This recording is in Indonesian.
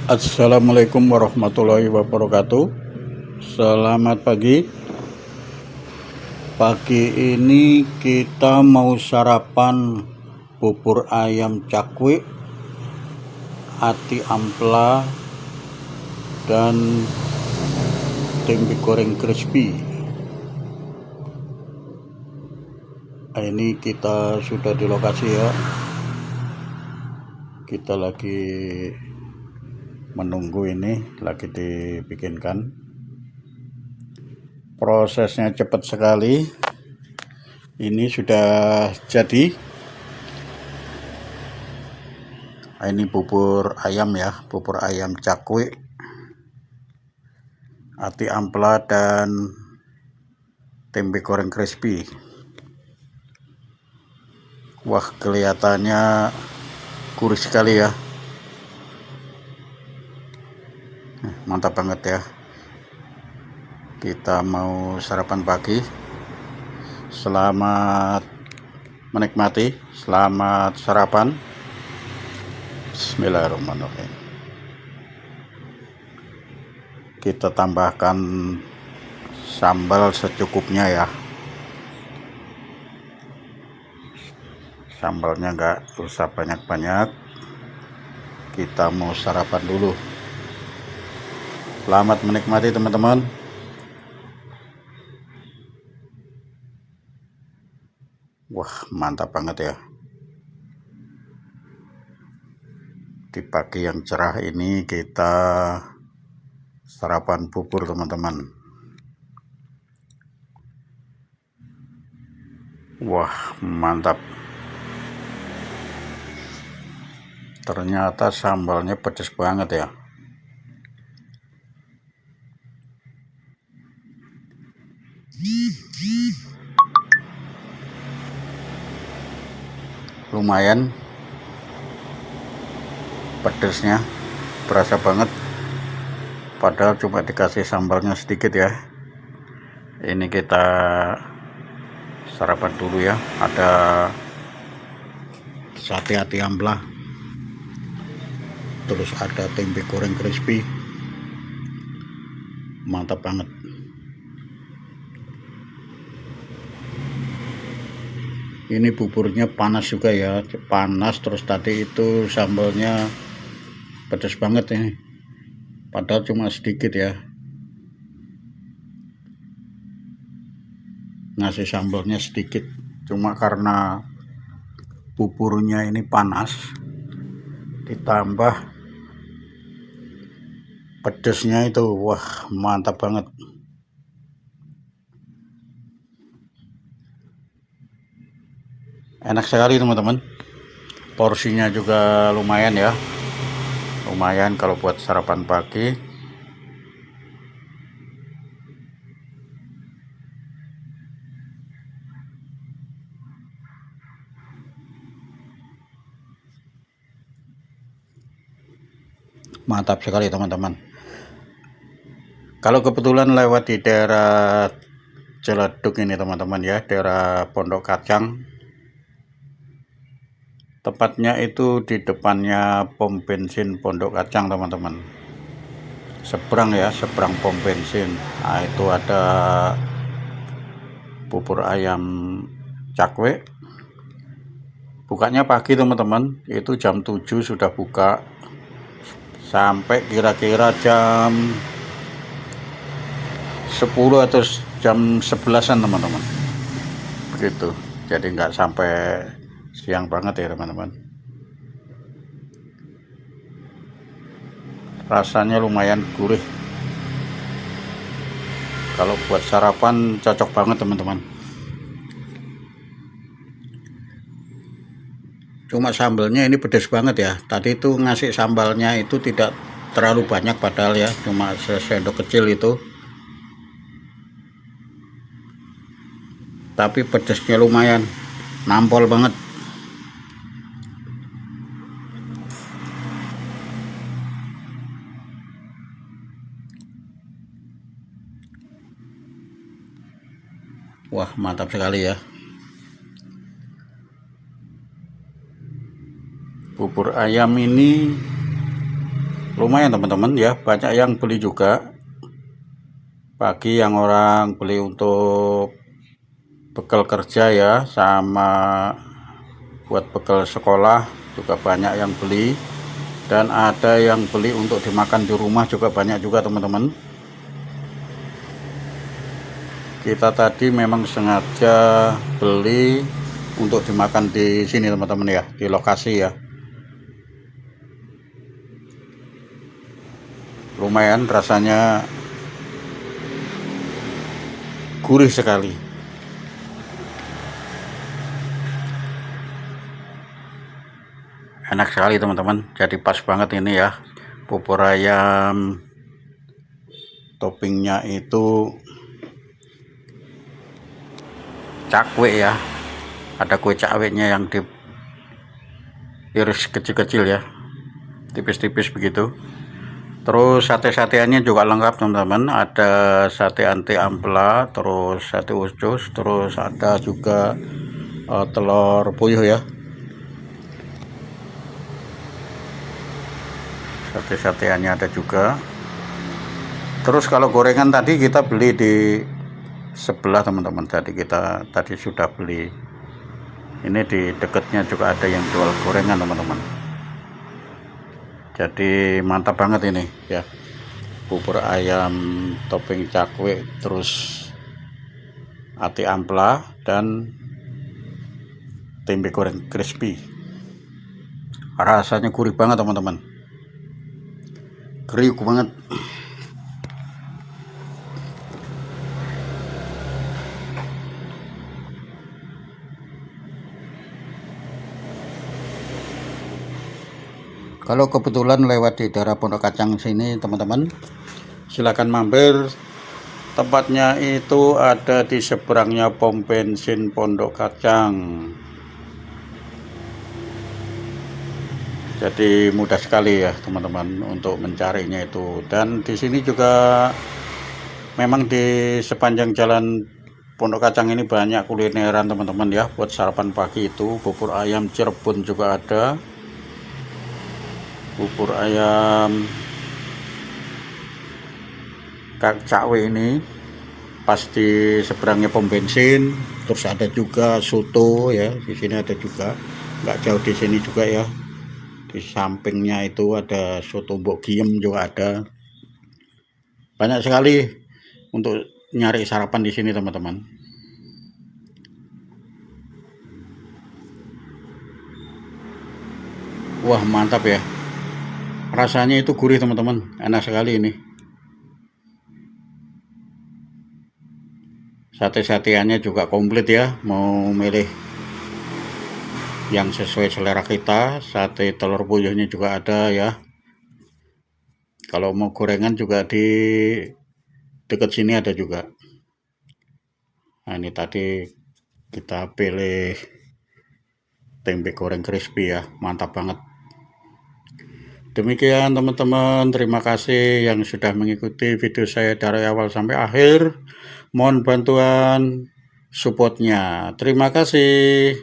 Assalamualaikum warahmatullahi wabarakatuh. Selamat pagi. Pagi ini kita mau sarapan bubur ayam cakwe, ati ampela, dan tempe goreng crispy. Ini kita sudah di lokasi ya. Kita lagi menunggu, ini lagi dibikinkan. Prosesnya cepat sekali. Ini sudah jadi. Ini bubur ayam ya, bubur ayam cakwe, ati ampela, dan tempe goreng crispy. Wah, kelihatannya gurih sekali ya. Mantap banget ya. Kita mau sarapan pagi. Selamat menikmati, selamat sarapan. Bismillahirrahmanirrahim. Kita tambahkan sambal secukupnya ya. Sambalnya nggak usah banyak-banyak. Kita mau sarapan dulu. Selamat menikmati teman-teman. Wah, mantap banget ya. Di pagi yang cerah ini kita sarapan bubur teman-teman. Wah, mantap. Ternyata sambalnya pedas banget ya. Lumayan pedesnya, berasa banget, padahal cuma dikasih sambalnya sedikit ya. Ini kita sarapan dulu ya. Ada sate ati ampela, terus ada tempe goreng crispy. Mantap banget. Ini buburnya panas juga ya, panas. Terus tadi itu sambalnya pedas banget ini, padahal cuma sedikit ya. Ngasih sambalnya sedikit, cuma karena buburnya ini panas, ditambah pedesnya itu, wah mantap banget. Enak sekali teman-teman. Porsinya juga lumayan ya, lumayan kalau buat sarapan pagi. Mantap sekali teman-teman. Kalau kebetulan lewat di daerah Ciledug ini teman-teman ya, daerah Pondok Kacang, tepatnya itu di depannya pom bensin Pondok Kacang teman-teman. Seberang ya, seberang pom bensin. Nah, itu ada bubur ayam cakwe. Bukanya pagi teman-teman, itu jam 7 sudah buka sampai kira-kira jam 10 atau jam 11-an teman-teman, begitu. Jadi nggak sampai siang banget ya teman-teman. Rasanya lumayan gurih. Kalau buat sarapan cocok banget teman-teman. Cuma sambalnya ini pedas banget ya. Tadi itu ngasih sambalnya itu tidak terlalu banyak, padahal ya cuma sendok kecil itu, tapi pedasnya lumayan, nampol banget. Wah, mantap sekali ya. Bubur ayam ini lumayan teman-teman ya, banyak yang beli juga. Bagi yang orang beli untuk bekal kerja ya, sama buat bekal sekolah juga banyak yang beli, dan ada yang beli untuk dimakan di rumah juga banyak juga teman-teman. Kita tadi memang sengaja beli untuk dimakan di sini teman-teman ya, di lokasi ya. Lumayan rasanya gurih sekali. Enak sekali teman-teman, jadi pas banget ini ya. Bubur ayam toppingnya itu cakwe ya, ada kue cakwenya yang diiris kecil-kecil ya, tipis-tipis begitu. Terus sate-sateannya juga lengkap teman-teman, ada sate anti ampela, terus sate usus, terus ada juga telur puyuh ya. Sate-sateannya ada juga. Terus kalau gorengan tadi kita beli di sebelah teman-teman, jadi kita tadi sudah beli. Ini di dekatnya juga ada yang jual gorengan teman-teman, jadi mantap banget ini ya, bubur ayam topping cakwe, terus ati ampela, dan tempe goreng crispy. Rasanya gurih banget teman-teman, kriuk banget. Kalau kebetulan lewat di daerah Pondok Kacang sini teman-teman, silakan mampir. Tempatnya itu ada di seberangnya pom bensin Pondok Kacang. Jadi mudah sekali ya teman-teman untuk mencarinya itu. Dan di sini juga memang di sepanjang jalan Pondok Kacang ini banyak kulineran teman-teman ya, buat sarapan pagi itu. Bubur ayam Cirebon juga ada, bubur ayam cakwe ini pas di seberangnya pom bensin. Terus ada juga soto ya, di sini ada juga, nggak jauh di sini juga ya, di sampingnya itu ada soto Mbok Giem juga ada. Banyak sekali untuk nyari sarapan di sini teman-teman. Wah mantap ya, rasanya itu gurih teman-teman, enak sekali ini. Sate-sateannya juga komplit ya, mau milih yang sesuai selera kita. Sate telur puyuhnya juga ada ya. Kalau mau gorengan juga di dekat sini ada juga. Nah ini tadi kita pilih tempe goreng crispy ya, mantap banget. Demikian teman-teman, terima kasih yang sudah mengikuti video saya dari awal sampai akhir. Mohon bantuan supportnya. Terima kasih.